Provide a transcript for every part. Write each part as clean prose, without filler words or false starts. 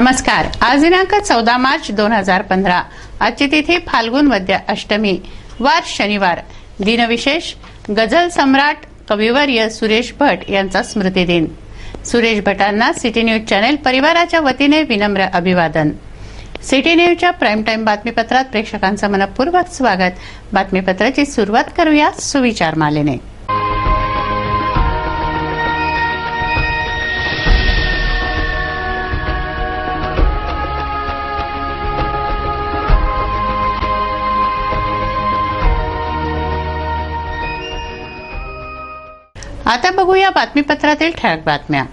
नमस्कार. आज दिनांक 14 मार्च 2015. आजची तिथी फाल्गुन वद्य अष्टमी, वार शनिवार. दिनविशेष गझल सम्राट कविवर्य सुरेश भट यांचा स्मृतिदिन. सुरेश भटांना सिटी न्यूज चॅनेल परिवाराच्या वतीने विनम्र अभिवादन. सिटी न्यूजच्या प्राईम टाइम बातमीपत्रात प्रेक्षकांचं मनपूर्वक स्वागत. बातमीपत्राची सुरुवात करूया सुविचार मालेने. आता बघूया बातमीपत्रातील ठळक बातम्या.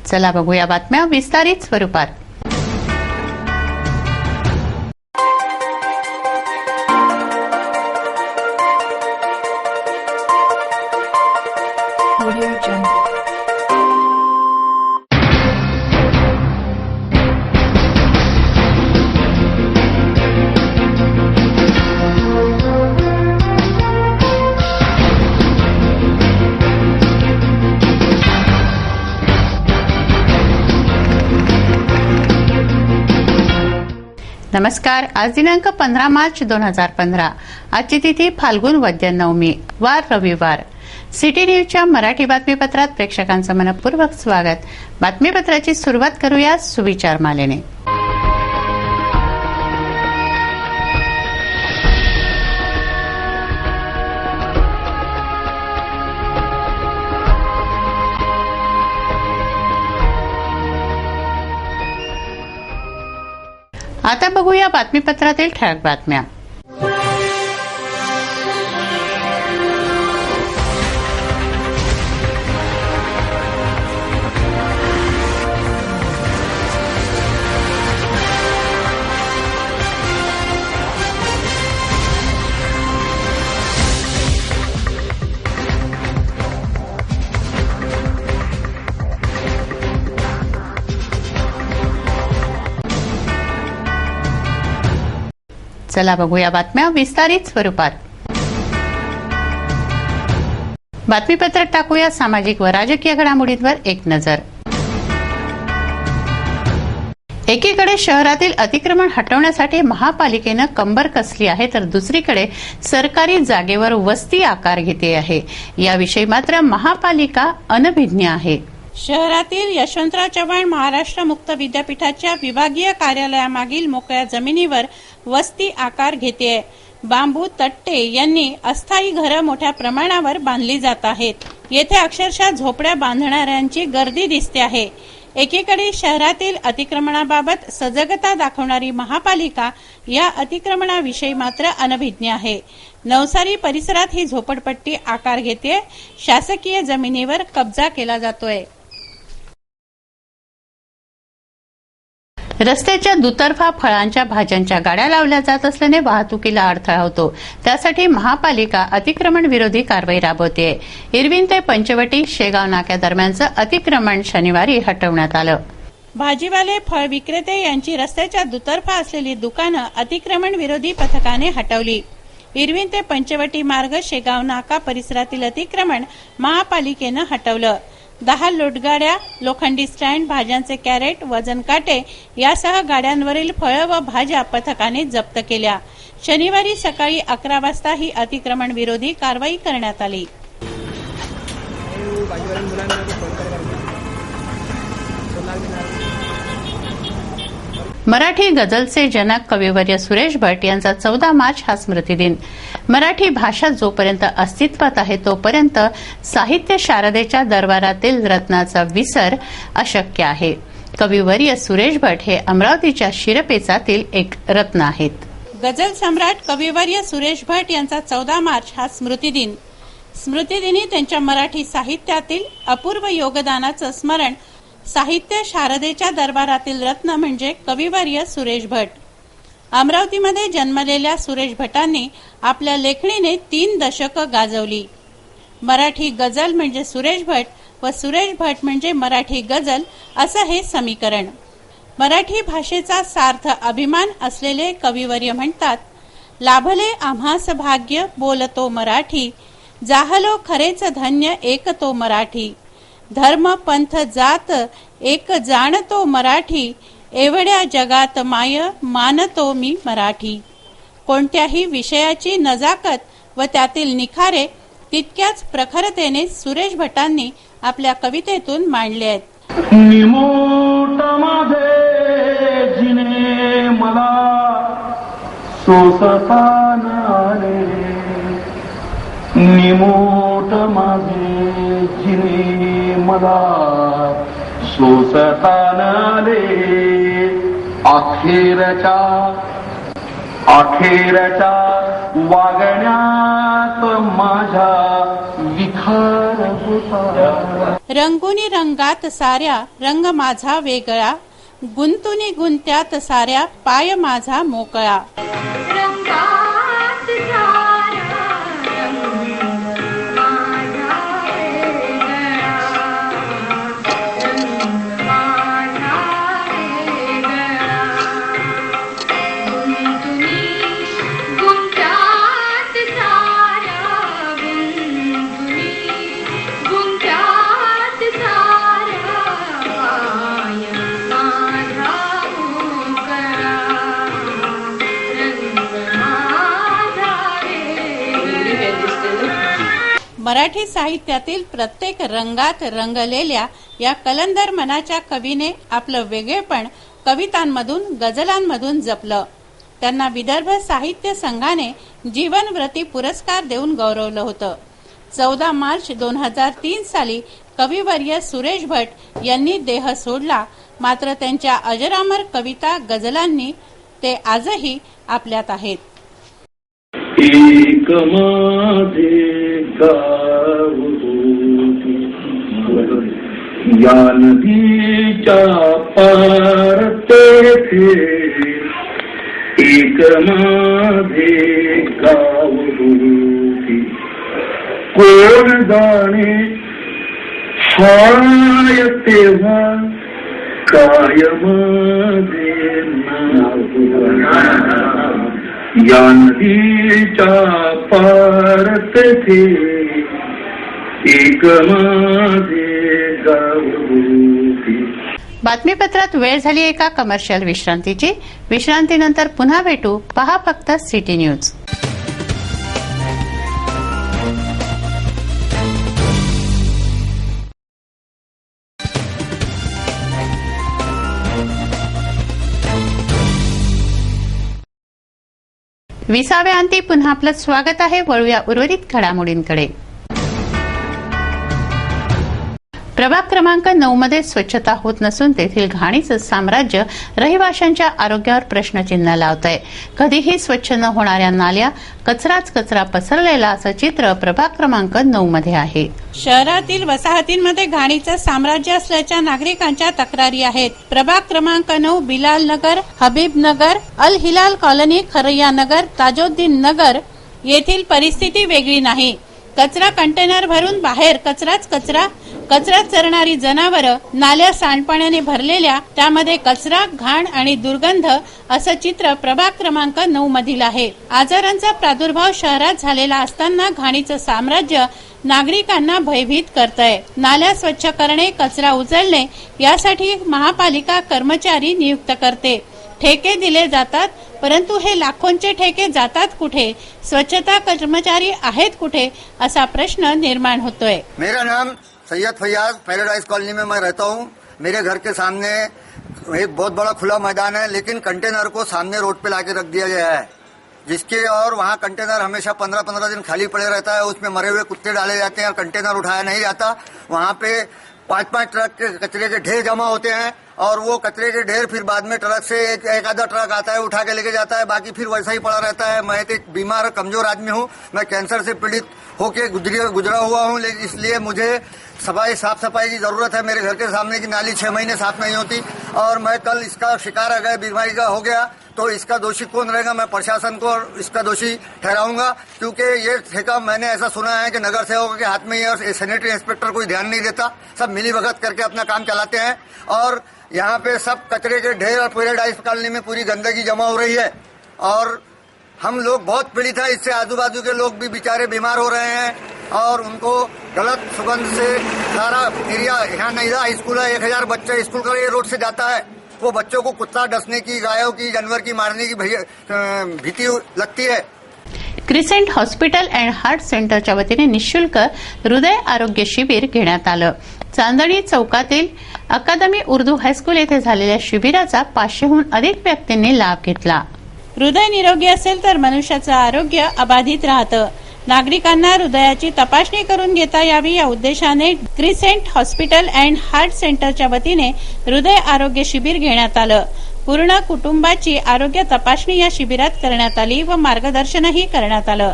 चला बघूया बातम्या विस्तारित स्वरूपात. नमस्कार. आज दिनांक 15 मार्च 2015. आजची तिथी फाल्गुन वद्य नवमी, वार रविवार. सिटी न्यूजच्या मराठी बातमीपत्रात प्रेक्षकांचं मनपूर्वक स्वागत. बातमीपत्राची सुरुवात करूया सुविचार मालेने. आता बघूया बातमीपत्रातील ठळक बातम्या. चला बघूया बातम्या विस्तारित स्वरूपात. बातमीपत्रात टाकूया सामाजिक व राजकीय घडामोडींवर एक नजर. एकीकडे शहरातील अतिक्रमण हटवण्यासाठी महापालिकेनं कंबर कसली आहे, तर दुसरीकडे सरकारी जागेवर वस्ती आकार घेते आहे. याविषयी मात्र महापालिका अनभिज्ञ आहे. शहरातील यशवंतराव चव्हाण महाराष्ट्र मुक्त विद्यापीठाच्या विभागीय कार्यालयामागील मोकळ्या जमिनीवर वस्ती आकार घेते. बांबू तट्टे यांनी अस्थायी घरं मोठ्या प्रमाणावर बांधली जात आहेत. येथे अक्षरशः झोपड्या बांधणाऱ्यांची गर्दी दिसते आहे. एकीकडे शहरातील अतिक्रमणाबाबत सजगता दाखवणारी महापालिका या अतिक्रमणाविषयी मात्र अनभिज्ञ आहे. नवसारी परिसरात ही झोपडपट्टी आकार घेते. शासकीय जमिनीवर कब्जा केला जातोय. रस्त्याच्या दुतर्फा फळांच्या भाज्यांच्या गाड्या लावल्या जात असल्याने वाहतुकीला अडथळा होतो. त्यासाठी महापालिका अतिक्रमण विरोधी कारवाई राबवते. इरविन ते पंचवटी शेगाव नाक्या दरम्यानचं अतिक्रमण शनिवारी हटवण्यात आलं. भाजीवाले, फळ विक्रेते यांची रस्त्याच्या दुतर्फा असलेली दुकानं अतिक्रमण विरोधी पथकाने हटवली. इरविन ते पंचवटी मार्ग शेगाव नाका परिसरातील अतिक्रमण महापालिकेनं हटवलं. 10 लोटगाड्या, लोखंडी स्टँड, भाज्यांचे कॅरेट, वजन काटे यासह गाड्यांवरील फळं व भाज्या पथकाने जप्त केल्या. शनिवारी सकाळी 11 वाजता ही अतिक्रमण विरोधी कारवाई करण्यात आली. मराठी गझलचे जनक कविवर्य सुरेश भट यांचा 14 मार्च हा स्मृतिदिन. मराठी भाषा जोपर्यंत अस्तित्वात आहे तोपर्यंत साहित्य शारदेच्या दरबारातील रत्नाचा विसर अशक्य आहे. कविवर्य सुरेश भट हे अमरावतीच्या शिरपेचातील एक रत्न आहेत. गझल सम्राट कविवर्य सुरेश भट यांचा 14 मार्च हा स्मृतिदिनी त्यांच्या मराठी साहित्यातील अपूर्व योगदानाचं स्मरण साहित्य शारदेच्या दरबारातील रत्न म्हणजे कविवर्य सुरेश भट. अमरावतीमध्ये जन्मलेल्या सुरेश भटांनी आपल्या लेखणीने 3 दशकं गाजवली. मराठी गझल म्हणजे सुरेश भट व सुरेश भट म्हणजे मराठी गझल असं हे समीकरण. मराठी भाषेचा सार्थ अभिमान असलेले कविवर्य म्हणतात, लाभले आम्हास भाग्य बोलतो मराठी, जाहलो खरेच धन्य एक तो मराठी, धर्म पंथ जात एक जाणतो मराठी, एवढ्या जगात माय मानतो मी मराठी. कोणत्याही विषयाची नजाकत व त्यातील निखारे तितक्याच प्रखरतेने सुरेश भटांनी आपल्या कवितेतून मांडले आहेत. निमोट माझे जिने मला सोसता नाले, निमोट माझे जिने मला सोसता नाले, अखेरच्या वागण्यात माझ्या विखार होता. रंगुनी रंगात साऱ्या रंग माझा वेगळा, गुंतुनी गुंत्यात साऱ्या पाय माझा मोकळा. मराठी साहित्यातील प्रत्येक रंगात रंगलेल्या या कलंदर मनाच्या कवीने आपलं वेगळेपण कवितांमधून गझलांमधून जपलं. त्यांना विदर्भ साहित्य संघाने जीवनव्रती पुरस्कार देऊन गौरवलं होतं. 14 मार्च 2003 साली कविवर्य सुरेश भट यांनी देह सोडला. मात्र त्यांच्या अजरामर कविता गझलांनी ते आजही आपल्यात आहेत. एक माझे गाव होते, या नदीच्या पार तेथे, एक माझे गाव होते, कोण जाणे हाय तेव्हा काय माझे नाव, या नदीच्या पार तेथे, एक माझे गाव होते. बातमीपत्रात वेळ झाली एका कमर्शियल विश्रांतीची. विश्रांतीनंतर पुन्हा भेटू. पहा फक्त सिटी न्यूज. विसाव्या अंती पुन्हा आपलं स्वागत आहे. वळूया उर्वरित घडामोडींकडे. प्रभाग क्रमांक 9 मध्ये स्वच्छता होत नसून तेथील घाणीचं साम्राज्य रहिवाशांच्या आरोग्यावर प्रश्नचिन्ह लावत आहे. कधीही स्वच्छ न होणाऱ्या नाल्या, कचराच कचरा पसरलेला असं चित्र प्रभाग क्रमांक 9 मध्ये आहे. शहरातील वसाहतींमध्ये घाणीचं साम्राज्य असल्याच्या नागरिकांच्या तक्रारी आहेत. प्रभाग क्रमांक 9 बिलाल नगर, हबीब नगर, अल हिलाल कॉलनी, खरैया नगर, ताजोद्दीन नगर येथील परिस्थिती वेगळी नाही. कचरा कंटेनर भरून बाहेर कचराच कचरा, कचऱ्यात चरणारी जनावरं, नाल्या सांडपाण्याने भरलेल्या, त्यामध्ये कचरा, घाण आणि दुर्गंध असं चित्र प्रभाग क्रमांक 9 मधील आहे. आजारांचा प्रादुर्भाव शहरात झालेला असताना घाणीचं साम्राज्य नागरिकांना भयभीत करतंय. नाल्या स्वच्छ करणे, कचरा उचलणे यासाठी महापालिका कर्मचारी नियुक्त करते. ठेके दिले जातात, परंतु हे लाखोंचे ठेके जातात कुठे? स्वच्छता कर्मचारी आहेत कुठे? असा प्रश्न निर्माण होतोय. मेरा नाम सैयद फैयाज, पैराडाइज कॉलोनी में मैं रहता हूँ. मेरे घर के सामने एक बहुत बड़ा खुला मैदान है, लेकिन कंटेनर को सामने रोड पे लाके रख दिया गया है, जिसके और वहाँ कंटेनर हमेशा 15-15 दिन खाली पड़े रहता है. उसमें मरे हुए कुत्ते डाले जाते हैं और कंटेनर उठाया नहीं जाता. वहाँ पे 5-5 ट्रक के कचरे के ढेर जमा होते हैं और वो कचरे के ढेर फिर बाद में ट्रक से एक आधा ट्रक आता है उठा के लेके जाता है, बाकी फिर वैसा ही पड़ा रहता है। मैं एक बीमार कमजोर आदमी हूँ, मैं कैंसर से पीड़ित होके गुजरा हुआ हूँ, इसलिए मुझे साफ सफाई की जरूरत है। मेरे घर के सामने की नाली 6 महीने साफ नहीं होती और मैं कल इसका शिकार अगर बीमारी का हो गया तो इसका दोषी कौन रहेगा? मैं प्रशासन को इसका दोषी ठहराऊंगा, क्योंकि ये ठेका मैंने ऐसा सुना है कि नगर सेवकों के हाथ में ही है और सैनिटरी इंस्पेक्टर कोई ध्यान नहीं देता, सब मिलीभगत करके अपना काम चलाते हैं और यहाँ पे सब कचरे के ढेर और पैराडाइज कॉलोनी में पूरी गंदगी जमा हो रही है और हम लोग बहुत पीड़ित हैं इससे। आजू बाजू के लोग भी बेचारे बीमार हो रहे हैं और उनको गलत सुगंध से सारा एरिया, यहाँ नैदा स्कूल है, 1000 बच्चे स्कूल का ये रोड से जाता है, वो बच्चों को कुत्ता डसने की, गायों की, जानवर की मारने की भीति लगती है। क्रिसेंट हॉस्पिटल अँड हार्ट सेंटरच्या वतीने निःशुल्क हृदय आरोग्य शिबिर घेण्यात आलं। चांदणी चौकातील अकादमी उर्दू हायस्कूल येथे झालेल्या शिबिराचा 500हून अधिक व्यक्तींनी लाभ घेतला। हृदय निरोगी असेल तर मनुष्याचं आरोग्य अबाधित राहतं। नागरिकांना हृदयाची तपासणी करून घेता यावी या उद्देशाने क्रिसेंट हॉस्पिटल अँड हार्ट सेंटरच्या वतीने हृदय आरोग्य शिबिर घेण्यात आलं। पूर्ण कुटुंबाची आरोग्य तपासणी या शिबिरात करण्यात आली व मार्गदर्शनही करण्यात आलं।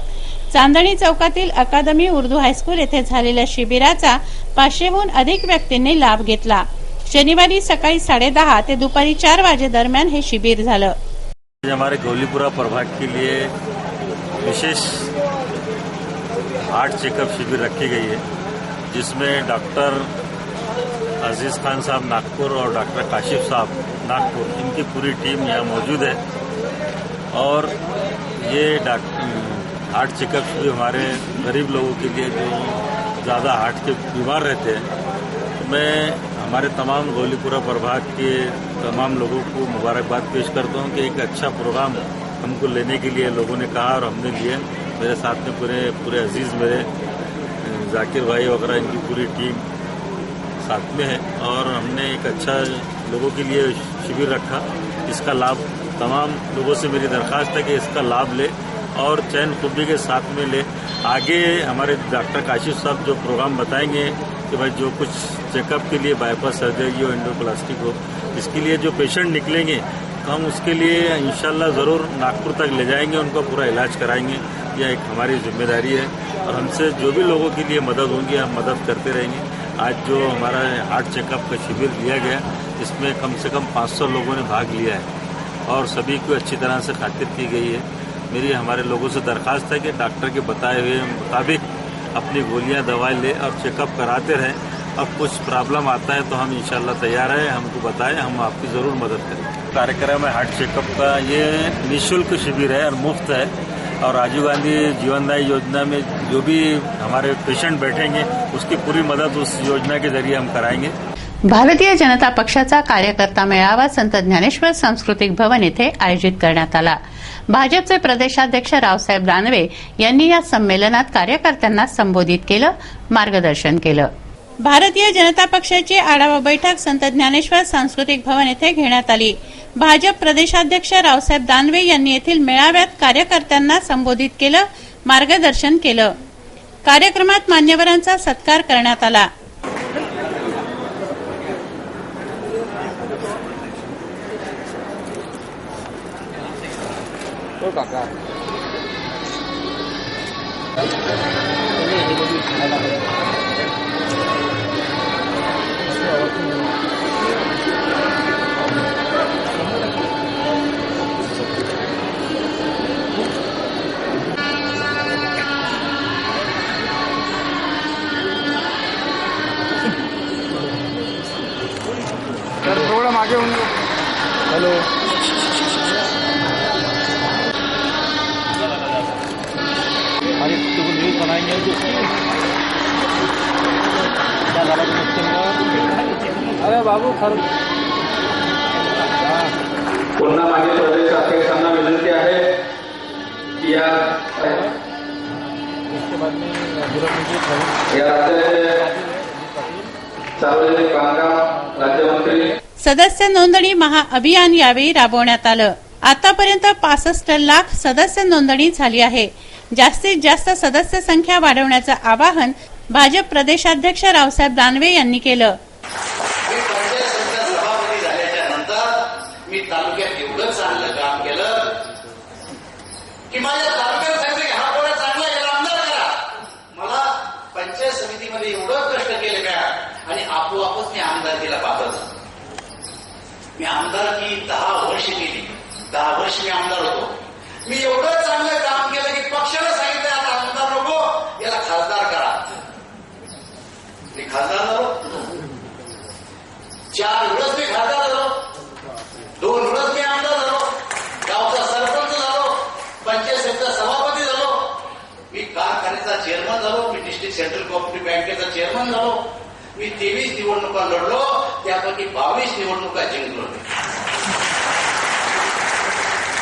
चांदणी चौकातील अकादमी उर्दू हायस्कूल येथे झालेल्या शिबिराचा 500हून अधिक व्यक्तींनी लाभ घेतला। शनिवारी सकाळी 10:30 ते दुपारी 4 वाजे दरम्यान हे शिबिर झालं। हमारे गौलीपुरा प्रभाग के लिए विशेष हार्ट चेकअप शिविर रखी गई है, जिसमें डॉक्टर अजीज खान साहब नागपुर और डॉक्टर काशिफ साहब नागपुर, इनकी पूरी टीम यहाँ मौजूद है और ये हार्ट चेकअप भी हमारे गरीब लोगों के लिए जो ज़्यादा हार्ट के बीमार रहते हैं। मैं हमारे तमाम गौलीपुरा प्रभाग के तमाम लोगों को मुबारकबाद पेश करता हूँ कि एक अच्छा प्रोग्राम हमको लेने के लिए लोगों ने कहा और हमने लिए। मेरे साथ में पूरे अजीज़ मेरे जाकिर भाई वगैरह, इनकी पूरी टीम साथ में है और हमने एक अच्छा लोगों के लिए शिविर रखा। इसका लाभ तमाम लोगों से मेरी दरख्वास्त है कि इसका लाभ ले और चैन खुदी के साथ में ले। आगे हमारे डॉक्टर काशिफ साहब जो प्रोग्राम बताएंगे कि भाई जो कुछ चेकअप के लिए बाईपास सर्जरी हो, एंडोप्लास्टिक हो, इसके लिए जो पेशेंट निकलेंगे तो हम उसके लिए इंशाल्लाह ज़रूर नागपुर तक ले जाएंगे, उनका पूरा इलाज कराएंगे। यह एक हमारी जिम्मेदारी है और हमसे जो भी लोगों के लिए मदद होगी हम मदद करते रहेंगे। आज जो हमारा हार्ट चेकअप का शिविर दिया गया, इसमें कम से कम 500 लोगों ने भाग लिया है और सभी को अच्छी तरह से खातिर की गई है। मेरी हमारे लोगों से दरख्वास्त है कि डॉक्टर के बताए हुए मुताबिक अपनी गोलियां दवाई ले और चेकअप कराते रहें। अब कुछ प्रॉब्लम आता है तो हम इंशाल्लाह तैयार हैं, हमको बताएं, हम आपकी ज़रूर मदद करेंगे। कार्यक्रम है हार्ट चेकअप का, ये निःशुल्क शिविर है और मुफ्त है और राजीव गांधी जीवनदायी योजना में जो भी हमारे पेशेंट बैठेंगे उसकी पूरी मदद उस योजना के जरिए हम कराएंगे। भारतीय जनता पक्षाचा कार्यकर्ता मेळावा संत ज्ञानेश्वर सांस्कृतिक भवन येथे आयोजित करण्यात आला। भाजपचे प्रदेशाध्यक्ष रावसाहेब दानवे यांनी या संमेलनात कार्यकर्त्यांना संबोधित केलं, मार्गदर्शन केलं। भारतीय जनता पक्षाची आढावा बैठक संत ज्ञानेश्वर सांस्कृतिक भवन येथे घेण्यात आली। भाजप प्रदेशाध्यक्ष रावसाहेब दानवे यांनी येथील मेळाव्यात कार्यकर्त्यांना संबोधित केलं, मार्गदर्शन केलं। कार्यक्रमात मान्यवरांचा सत्कार करण्यात आला। थोड़ा आगे होंगे। हेलो, अरे तुम न्यूज बनाएंगे जो क्या लगा अरे बाबू खर पुन्हा मागे प्रदेश अध्यक्षांना विनंती आहे की या सार्वजनिक बांधकाम राज्यमंत्री सदस्य नोंदणी महाअभियान यावेळी राबवण्यात आलं। आतापर्यंत 65 लाख सदस्य नोंदणी झाली आहे। जास्तीत जास्त सदस्य संख्या वाढवण्याचं आवाहन भाजप प्रदेशाध्यक्ष रावसाहेब दानवे यांनी केलं। मी पंचायत समिती सभापती झाले की माझ्या तालुक्यात सांगितलं की हा पोरा चांगला याला आमदार करा. मला पंचायत समितीमध्ये एवढं कष्ट केले का आणि आपोआपच मी आमदारकीला पात्र झालो. मी आमदारकी 10 वर्ष केली. 10 वर्ष मी आमदार होतो. मी एवढं चांगलं काम केलं की पक्षाला सांगितलं आता आमदार नको, याला खासदार करा. मी खासदार झालो. 4 वेळेस मी खासदार झालो. 2 वेळेस मी आमदार झालो. गावचा सरपंच झालो. पंचायत समितीचा सभापती झालो. मी कारखान्याचा चेअरमन झालो. मी डिस्ट्रिक्ट सेंट्रल कोऑपरेटिव्ह बँकेचा चेअरमन झालो. मी 23 निवडणुका लढलो, त्यापैकी 22 निवडणुका जिंकलो.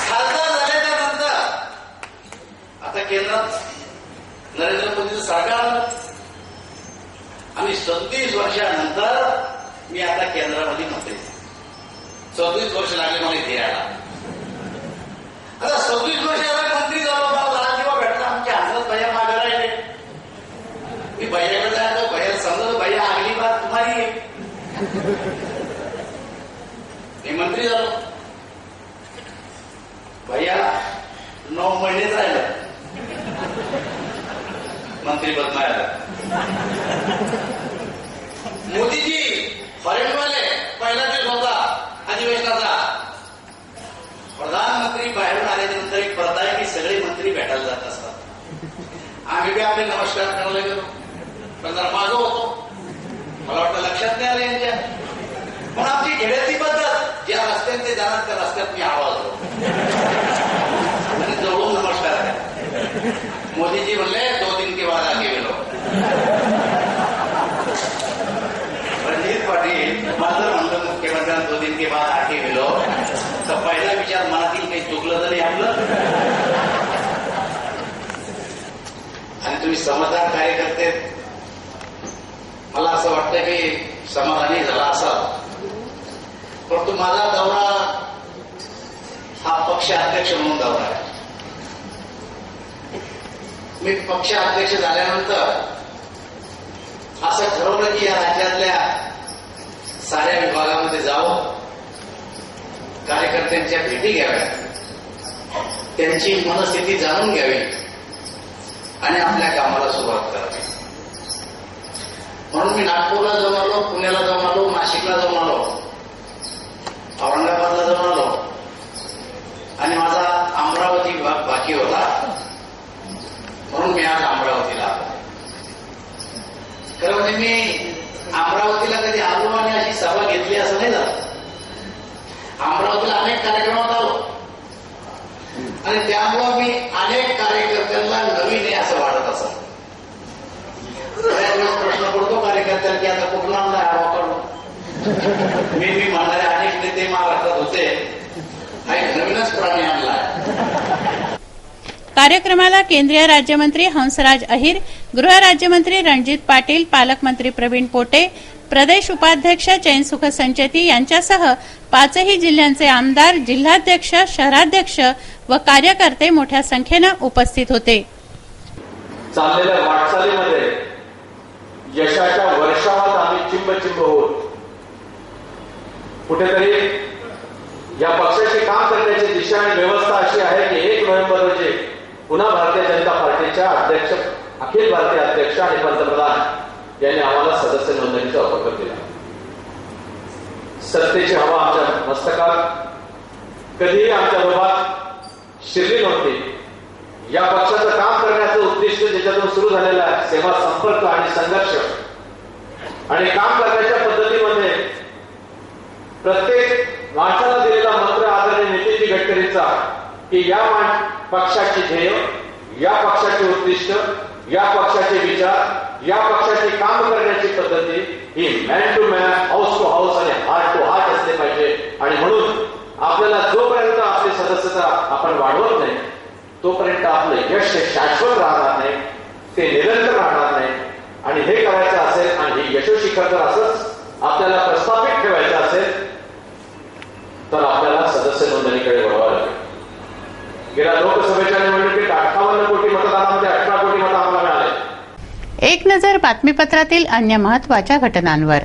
खासदार झाल्याच्या नंतर आता केंद्रात नरेंद्र मोदीचं सरकार आलं आणि 37 वर्षानंतर मी आता केंद्रामध्ये मंत्री. 34 वर्ष लागले मला इथे यायला. आता 36 वर्षाला मंत्री झालो. मला लहान जेव्हा भेटला आमच्या हजरत भैया मागे राहिले. मी भैयाकडे जायचो. भैया समजलं भैया अगली बात तुम्हारी आहे. मी मंत्री झालो. भैया 9 महिनेच राहिलं मंत्रीपद मिळालं. मोदीजी फॉरेनवाले पहिला दिवस होता अधिवेशनाचा. प्रधानमंत्री बाहेरून आल्यानंतर एक प्रथा आहे की सगळे मंत्री भेटायला जात असतात. आम्ही बी आपले नमस्कार करायला गेलो. पण जरा मागं होतो. मला वाटतं लक्षात नाही आलं यांच्या. पण आमची घेण्याची पद्धत ज्या रस्त्यात ते जाणार त्या रस्त्यात मी आवाज होतो आणि जवळून नमस्कार करा. मोदीजी म्हणले 2 दिन के बाद आगे गेलो. रणजित पाटील माझं म्हणलं मुख्यमंत्र्यांना 2 दिन के बाद आगे गेलो तर पहिला विचार मनातील काही चुकलं तरी आपलं. आणि तुम्ही समजदार कार्यकर्ते, मला असं वाटतं की समाधानी झाला असाल. परंतु माझा दौरा हा पक्ष अध्यक्ष म्हणून दौरा आहे. मी पक्ष अध्यक्ष झाल्यानंतर असं ठरवलं की या राज्यातल्या साऱ्या विभागामध्ये जाऊन कार्यकर्त्यांच्या भेटी घ्याव्या, त्यांची मनस्थिती जाणून घ्यावी आणि आपल्या कामाला सुरुवात करावी. म्हणून मी नागपूरला जाऊन आलो, पुण्याला जाऊन आलो, नाशिकला जाऊन आलो, औरंगाबादला जाऊन आलो आणि माझा अमरावती विभाग बाकी होता. म्हणून मी आज अमरावतीला आलो. खरं म्हणजे मी अमरावतीला कधी आलो आणि अशी सभा घेतली असं नाही झालं. अमरावतीला अनेक कार्यक्रमात आलो आणि त्यामुळं मी अनेक कार्यकर्त्यांना नवीन आहे असं वाटत असं. प्रश्न पडतो कार्यकर्त्यांना की आता कुठून आणलाय हा वापरून. मी म्हणणारे अनेक नेते महाराष्ट्रात होते, हा एक नवीनच प्राणी आणलाय. कार्यक्रमाला केंद्रीय राज्यमंत्री हंसराज अहिर, गृह राज्यमंत्री रणजित पाटील, पालकमंत्री प्रवीण पोटे, प्रदेश उपाध्यक्ष चैनसुख संचेती यांच्यासह 5ही जिल्ह्यांचे आमदार, जिल्हाध्यक्ष, शहराध्यक्ष व कार्यकर्ते मोठ्या संख्येनं उपस्थित होते. चाललेल्या वाटचालीमध्ये यशाच्या वर्षावात आम्ही चिंब होत. कुठेतरी या पक्षाची काम करण्याची दिशा आणि व्यवस्था अशी आहे की 1 नोव्हेंबर रोजी पुन्हा भारतीय जनता पार्टीच्या अध्यक्ष, अखिल भारतीय अध्यक्ष आणि पंतप्रधान यांनी आम्हाला सदस्य नोंदणीचा उपक्रम दिला. सत्तेची हवा आमच्या मस्तकात कधीही आमच्या लोकात शिरली नव्हती. या पक्षाचं काम करण्याचं उद्दिष्ट ज्याच्यातून सुरू झालेलं आहे, सेवा, संपर्क आणि संघर्ष आणि काम करण्याच्या पद्धतीमध्ये प्रत्येक माणसाला दिलेला मंत्र आदरणीय नितीन गडकरींचा की या पक्षाची ध्येय, या पक्षाचे उद्दिष्ट, या पक्षाचे विचार, या पक्षाची काम करण्याची पद्धती ही man to man, house to house आणि हार्ट टू हार्ट असले पाहिजे. आणि म्हणून आपल्याला जोपर्यंत आपली सदस्यता आपण वाढवत नाही तोपर्यंत आपलं यश हे शाश्वत राहणार नाही, ते निरंतर राहणार नाही. आणि हे करायचं असेल आणि हे यशस्वी जर असंच आपल्याला प्रस्थापित ठेवायचं असेल तर आपल्याला सदस्य नोंदणीकडे वळावं लागेल. गेल्या लोकसभेच्या निवडणुकीत 58 कोटी मतदानामध्ये 18 कोटी मतं आम्हाला मिळाले. एक नजर बातमीपत्रातील अन्य महत्त्वाच्या घटनांवर.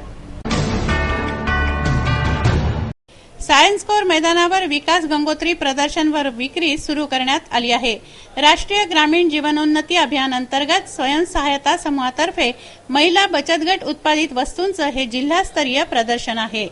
सायन्स कोर मैदानावर विकास गंगोत्री प्रदर्शन व विक्री सुरू करण्यात आली आहे। राष्ट्रीय ग्रामीण जीवनोन्नती अभियान अंतर्गत स्वयंसहायता समूहातर्फे महिला बचत गट उत्पादित वस्तूंचं हे जिल्हास्तरीय प्रदर्शन आहे।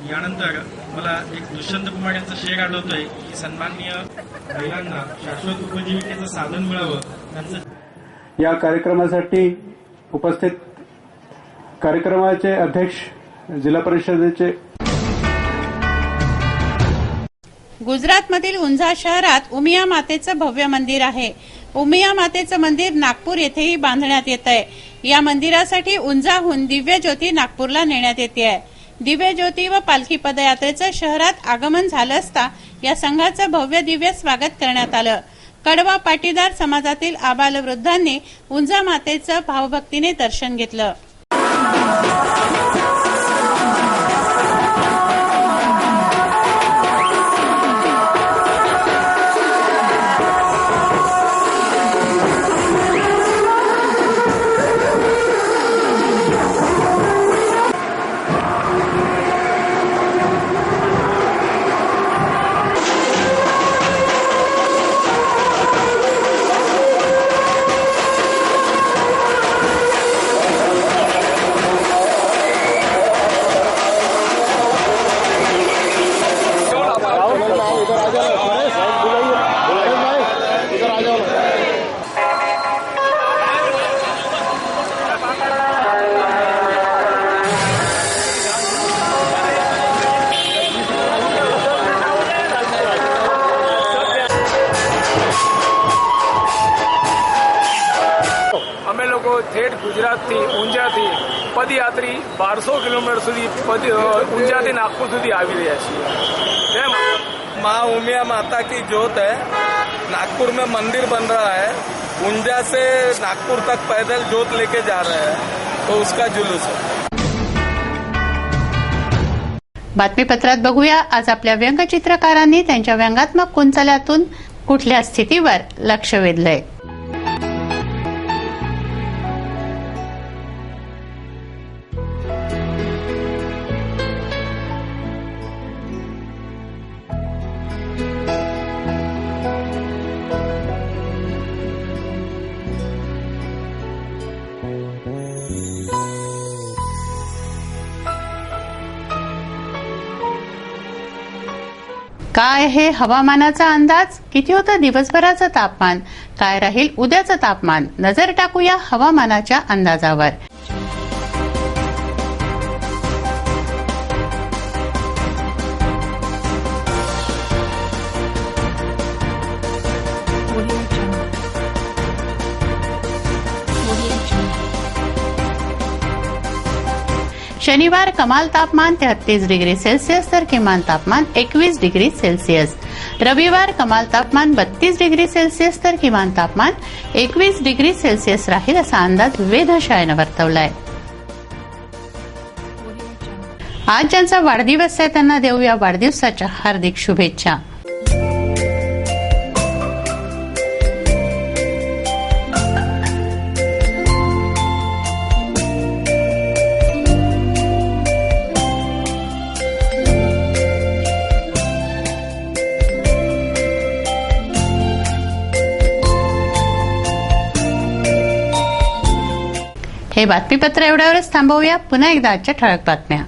यानंतर मला एक दुष्यंत कुमार यांचा शेर आठवतोय की सन्माननीय महिलांना शाश्वत उपजीविकेचं साधन मिळावं त्यांचं। या कार्यक्रमासाठी उपस्थित कार्यक्रमाचे अध्यक्ष जिल्हा परिषदेचे गुजरातमधील उंझा शहरात उमिया मातेचं भव्य मंदिर आहे। उमिया मातेचं मंदिर नागपूर येथेही बांधण्यात येत आहे। या मंदिरासाठी उंझाहून दिव्य ज्योती नागपूरला नेण्यात येते आहे। दिव्य ज्योती व पालखी पदयात्रेचं शहरात आगमन झालं असता या संघाचं भव्य दिव्य स्वागत करण्यात आलं। कडवा पाटीदार समाजातील आबालवृद्धांनी उंझा मातेचं भावभक्तीने दर्शन घेतलं। ठेठ ગુજરાતથી ઊંઝાથી પદયાત્રી 1200 કિલોમીટર સુધી ઊંઝાથી નાગपुर સુધી આવી રહ્યા છીએ। जय माता। माँ उमिया माता की जोत है। नागपुर में मंदिर बन रहा है। ऊंझा से नागपुर तक पैदल जोत लेके जा रहे हैं, तो उसका जुलूस है। बातमीपत्रात बघूया आज आपल्या व्यंगचित्रकारांनी त्यांच्या व्यंगात्मक कुंचल्यातून कुठल्या स्थितीवर लक्ष वेधलंय। काय आहे हवामानाचा अंदाज? किती होतं दिवसभराचं तापमान? काय राहील उद्याचं तापमान? नजर टाकूया हवामानाच्या अंदाजावर। शनिवार कमाल तापमान 33 डिग्री सेल्सिअस तर किमान तापमान 21 डिग्री सेल्सिअस। रविवार कमाल तापमान 32 डिग्री सेल्सिअस तर किमान तापमान 21 डिग्री सेल्सिअस राहील असा अंदाज वेधशाळेनं वर्तवलाय। आज ज्यांचा वाढदिवस आहे त्यांना देऊया वाढदिवसाच्या हार्दिक शुभेच्छा। हे बातमीपत्र एवढ्यावरच थांबवूया। पुन्हा एकदा आजच्या ठळक बातम्या।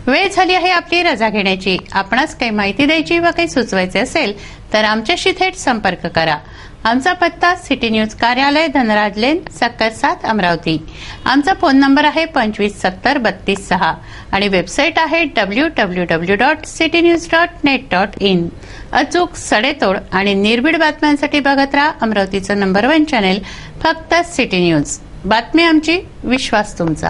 वेळ झाली आहे आपली रजा घेण्याची। आपणास काही माहिती द्यायची व काही सुचवायचे असेल तर आमच्याशी थेट संपर्क करा। आमचा पत्ता सिटी न्यूज कार्यालय धनराज लेन सक्कर 7 अमरावती. आमचा फोन नंबर आहे 25703236 आणि वेबसाईट आहे www.citynews.net.in. अचूक, सडेतोड आणि निर्भीड बातम्यांसाठी बघत राहा अमरावतीचं नंबर 1 चॅनेल फक्त सिटी न्यूज. बातमी आमची, विश्वास तुमचा.